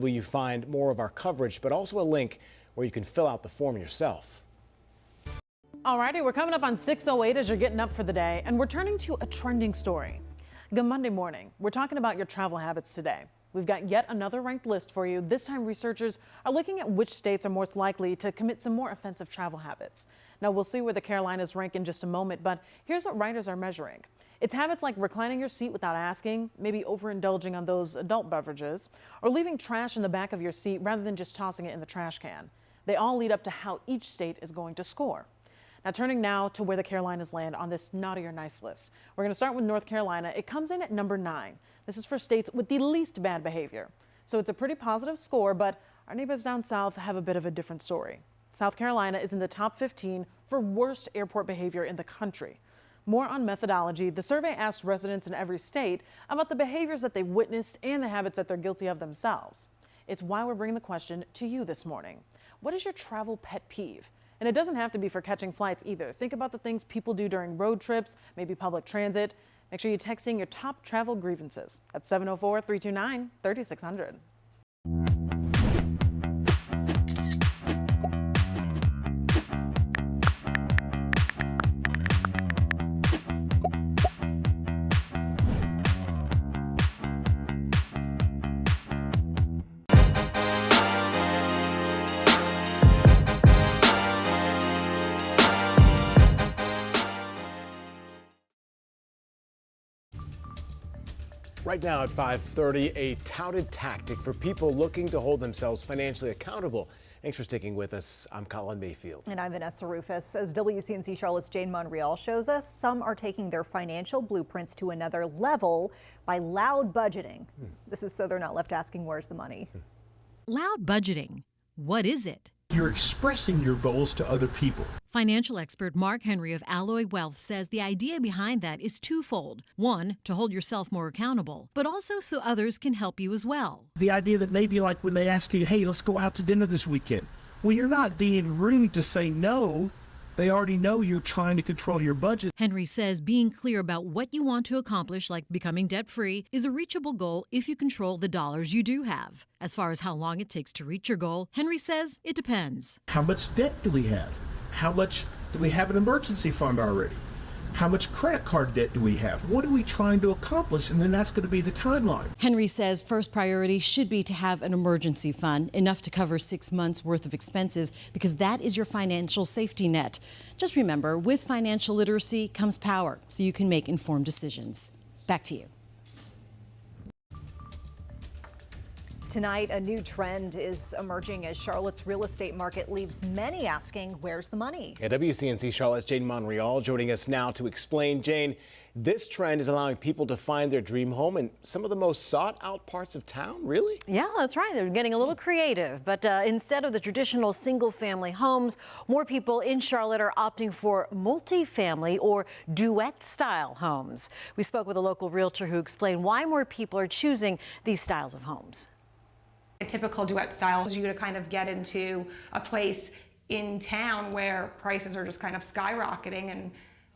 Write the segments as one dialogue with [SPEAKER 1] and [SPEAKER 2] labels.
[SPEAKER 1] Will you find more of our coverage, but also a link where you can fill out the form yourself.
[SPEAKER 2] Alrighty, we're coming up on 6:08 as you're getting up for the day, and we're turning to a trending story. Good Monday morning. We're talking about your travel habits today. We've got yet another ranked list for you. This time, researchers are looking at which states are most likely to commit some more offensive travel habits. Now, we'll see where the Carolinas rank in just a moment, but here's what writers are measuring. It's habits like reclining your seat without asking, maybe overindulging on those adult beverages, or leaving trash in the back of your seat rather than just tossing it in the trash can. They all lead up to how each state is going to score. Now, turning now to where the Carolinas land on this naughty or nice list. We're going to start with North Carolina. It comes in at number 9. This is for states with the least bad behavior. So it's a pretty positive score, but our neighbors down south have a bit of a different story. South Carolina is in the top 15 for worst airport behavior in the country. More on methodology. The survey asked residents in every state about the behaviors that they witnessed and the habits that they're guilty of themselves. It's why we're bringing the question to you this morning. What is your travel pet peeve? And it doesn't have to be for catching flights either. Think about the things people do during road trips, maybe public transit. Make sure you text in your top travel grievances at 704-329-3600.
[SPEAKER 1] Right now at 5:30, a touted tactic for people looking to hold themselves financially accountable. Thanks for sticking with us. I'm Colin Mayfield.
[SPEAKER 3] And I'm Vanessa Rufus. As WCNC Charlotte's Jane Monreal shows us, some are taking their financial blueprints to another level by loud budgeting. This is so they're not left asking, where's the money?
[SPEAKER 4] Loud budgeting. What is it?
[SPEAKER 5] You're expressing your goals to other people.
[SPEAKER 4] Financial expert Mark Henry of Alloy Wealth says the idea behind that is twofold. One, to hold yourself more accountable, but also so others can help you as well.
[SPEAKER 5] The idea that maybe like when they ask you, hey, let's go out to dinner this weekend. Well, you're not being rude to say no. They already know you're trying to control your budget.
[SPEAKER 4] Henry says being clear about what you want to accomplish, like becoming debt-free, is a reachable goal if you control the dollars you do have. As far as how long it takes to reach your goal, Henry says it depends.
[SPEAKER 5] How much debt do we have? How much do we have an emergency fund already? How much credit card debt do we have? What are we trying to accomplish? And then that's going to be the timeline.
[SPEAKER 4] Henry says first priority should be to have an emergency fund, enough to cover 6 months worth of expenses, because that is your financial safety net. Just remember, with financial literacy comes power, so you can make informed decisions. Back to you.
[SPEAKER 3] Tonight, a new trend is emerging as Charlotte's real estate market leaves many asking, where's the money?
[SPEAKER 1] At WCNC Charlotte's Jane Monreal joining us now to explain. Jane, this trend is allowing people to find their dream home in some of the most sought out parts of town, really?
[SPEAKER 6] Yeah, that's right. They're getting a little creative. But instead of the traditional single family homes, more people in Charlotte are opting for multi-family or duet style homes. We spoke with a local realtor who explained why more people are choosing these styles of homes.
[SPEAKER 7] A typical duet style is you to kind of get into a place in town where prices are just kind of skyrocketing,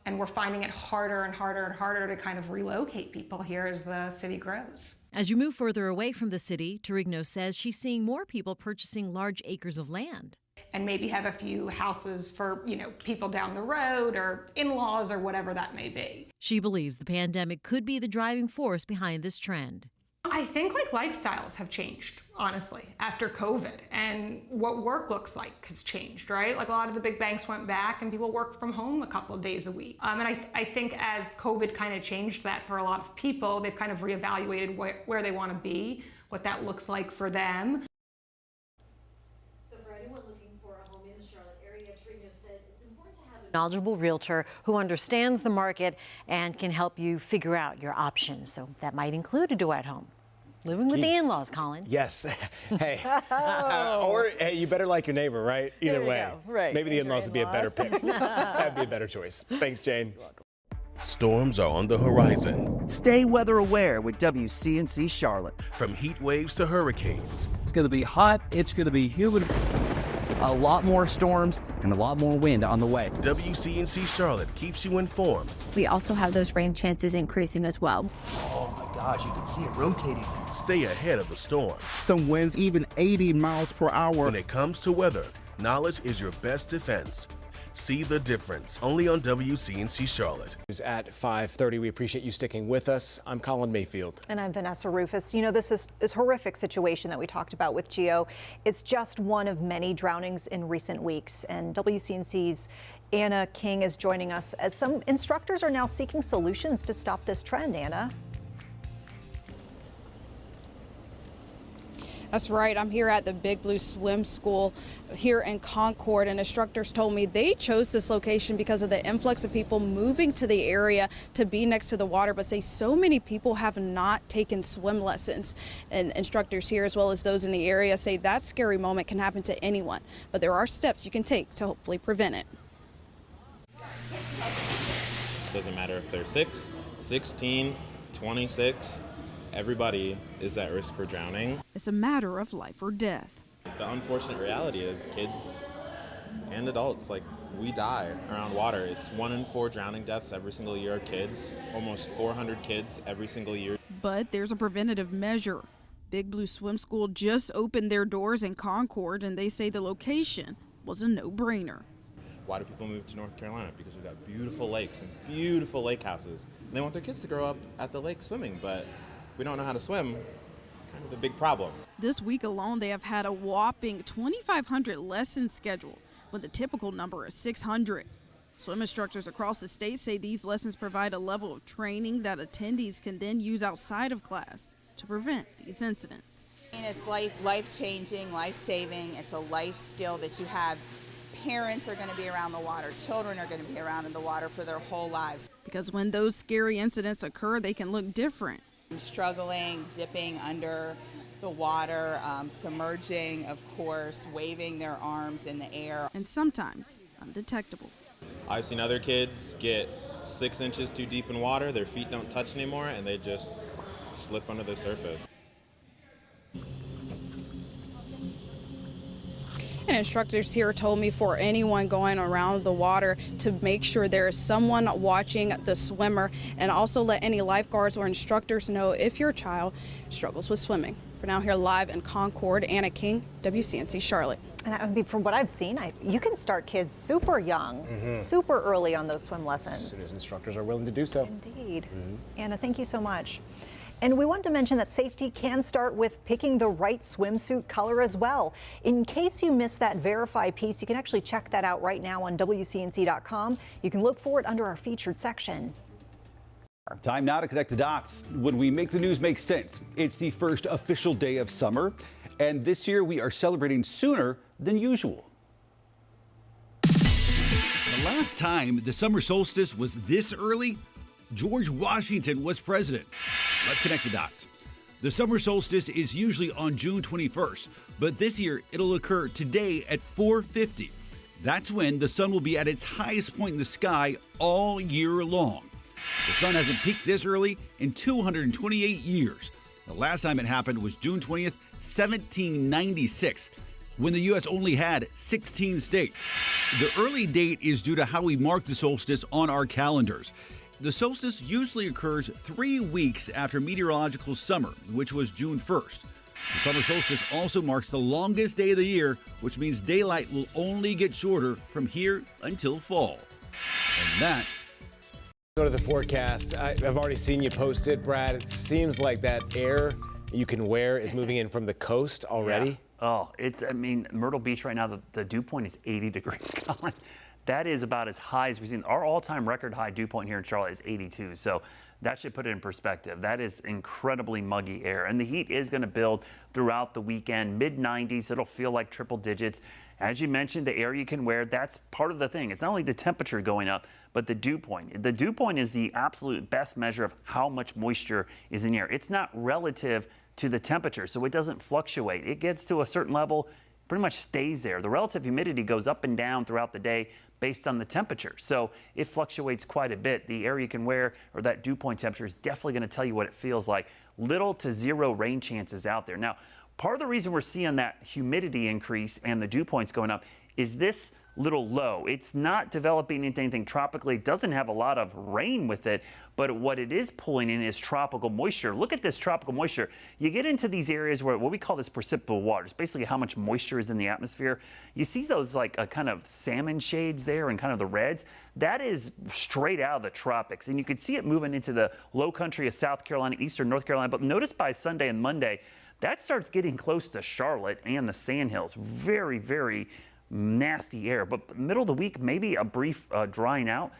[SPEAKER 7] and we're finding it harder and harder and harder to kind of relocate people here as the city grows.
[SPEAKER 4] As you move further away from the city, Torigno says she's seeing more people purchasing large acres of land.
[SPEAKER 7] And maybe have a few houses for, people down the road or in-laws or whatever that may be.
[SPEAKER 4] She believes the pandemic could be the driving force behind this trend.
[SPEAKER 7] I think lifestyles have changed, honestly, after COVID, and what work looks like has changed, right? Like a lot of the big banks went back and people work from home a couple of days a week. And I think as COVID kind of changed that for a lot of people, they've kind of reevaluated where they want to be, what that looks like for them.
[SPEAKER 6] So for anyone looking for a home in the Charlotte area, Torigno says it's important to have a knowledgeable realtor who understands the market and can help you figure out your options. So that might include a duet home. Living with the in-laws, Colin.
[SPEAKER 1] Yes. Hey. Or hey, you better like your neighbor, right? Either way.
[SPEAKER 3] Right.
[SPEAKER 1] Maybe the in-laws would be a better pick. That'd be a better choice. Thanks, Jane.
[SPEAKER 8] Storms are on the horizon.
[SPEAKER 9] Stay weather aware with WCNC Charlotte.
[SPEAKER 8] From heat waves to hurricanes.
[SPEAKER 9] It's going to be hot, it's going to be humid, a lot more storms and a lot more wind on the way.
[SPEAKER 8] WCNC Charlotte keeps you informed.
[SPEAKER 10] We also have those rain chances increasing as well.
[SPEAKER 5] Oh my God.
[SPEAKER 10] gosh, you can see it rotating.
[SPEAKER 8] Stay ahead of the storm.
[SPEAKER 11] Some winds even 80 miles per hour.
[SPEAKER 8] When it comes to weather, knowledge is your best defense. See the difference only on WCNC Charlotte.
[SPEAKER 1] At 5:30, we appreciate you sticking with us. I'm Colin Mayfield.
[SPEAKER 3] And I'm Vanessa Rufus. You know, this horrific situation that we talked about with Gio. It's just one of many drownings in recent weeks. And WCNC's Anna King is joining us as some instructors are now seeking solutions to stop this trend. Anna.
[SPEAKER 12] That's right. I'm here at the Big Blue Swim School here in Concord, and instructors told me they chose this location because of the influx of people moving to the area to be next to the water, but say so many people have not taken swim lessons. And instructors here, as well as those in the area, say that scary moment can happen to anyone, but there are steps you can take to hopefully prevent it.
[SPEAKER 13] Doesn't matter if they're 6, 16, 26. Everybody is at risk for drowning.
[SPEAKER 12] It's a matter of life or death.
[SPEAKER 13] The unfortunate reality is kids and adults, we die around water. It's 1 in 4 drowning deaths every single year are kids, almost 400 kids every single year.
[SPEAKER 12] But there's a preventative measure. Big Blue Swim School just opened their doors in Concord, and they say the location was a no-brainer.
[SPEAKER 13] Why do people move to North Carolina? Because we've got beautiful lakes and beautiful lake houses. And they want their kids to grow up at the lake swimming, but if we don't know how to swim, it's kind of a big problem.
[SPEAKER 12] This week alone, they have had a whopping 2,500 lessons scheduled, when the typical number is 600. Swim instructors across the state say these lessons provide a level of training that attendees can then use outside of class to prevent these incidents.
[SPEAKER 14] It's life-changing, life-saving. It's a life skill that you have. Parents are going to be around the water. Children are going to be around in the water for their whole lives.
[SPEAKER 12] Because when those scary incidents occur, they can look different.
[SPEAKER 14] Struggling, dipping under the water, submerging, of course, waving their arms in the air.
[SPEAKER 12] And sometimes undetectable.
[SPEAKER 13] I've seen other kids get 6 inches too deep in water, their feet don't touch anymore, and they just slip under the surface.
[SPEAKER 12] And instructors here told me for anyone going around the water to make sure there is someone watching the swimmer, and also let any lifeguards or instructors know if your child struggles with swimming. For now, here live in Concord, Anna King, WCNC Charlotte.
[SPEAKER 3] And I mean, from what I've seen, you can start kids super young, super early on those swim lessons.
[SPEAKER 1] As soon as instructors are willing to do so.
[SPEAKER 3] Indeed. Anna, thank you so much. And we want to mention that safety can start with picking the right swimsuit color as well. In case you missed that verify piece, you can actually check that out right now on WCNC.com. You can look for it under our featured section.
[SPEAKER 15] Time now to connect the dots. When we make the news make sense, it's the first official day of summer, and this year we are celebrating sooner than usual.
[SPEAKER 16] The last time the summer solstice was this early, George Washington was president. Let's connect the dots. The summer solstice is usually on June 21st, but this year it'll occur today at 4:50. That's when the sun will be at its highest point in the sky all year long. The sun hasn't peaked this early in 228 years. The last time it happened was June 20th, 1796, when the U.S. only had 16 states. The early date is due to how we mark the solstice on our calendars. The solstice usually occurs 3 weeks after meteorological summer, which was June 1st. The summer solstice also marks the longest day of the year, which means daylight will only get shorter from here until fall. And that...
[SPEAKER 1] Go to the forecast. I've already seen you post it, Brad. It seems like that air you can wear is moving in from the coast already.
[SPEAKER 10] Yeah. Oh, Myrtle Beach right now, the dew point is 80 degrees, Colin. That is about as high as we've seen. Our all-time record high dew point here in Charlotte is 82, so that should put it in perspective. That is incredibly muggy air, and the heat is going to build throughout the weekend. Mid-90s, it'll feel like triple digits. As you mentioned, the air you can wear, that's part of the thing. It's not only the temperature going up, but the dew point. The dew point is the absolute best measure of how much moisture is in the air. It's not relative to the temperature, so it doesn't fluctuate. It gets to a certain level, pretty much stays there. The relative humidity goes up and down throughout the day based on the temperature. So it fluctuates quite a bit. The air you can wear, or that dew point temperature, is definitely going to tell you what it feels like. Little to zero rain chances out there. Now, part of the reason we're seeing that humidity increase and the dew points going up is this little low. It's not developing into anything tropically. It doesn't have a lot of rain with it, but what it is pulling in is tropical moisture. Look at this tropical moisture. You get into these areas where what we call this precipitable water. It's basically how much moisture is in the atmosphere. You see those like a kind of salmon shades there and kind of the reds. That is straight out of the tropics. And you can see it moving into the low country of South Carolina, eastern North Carolina. But notice by Sunday and Monday, that starts getting close to Charlotte and the Sandhills. Very, very nasty air. But middle of the week, maybe a brief drying out.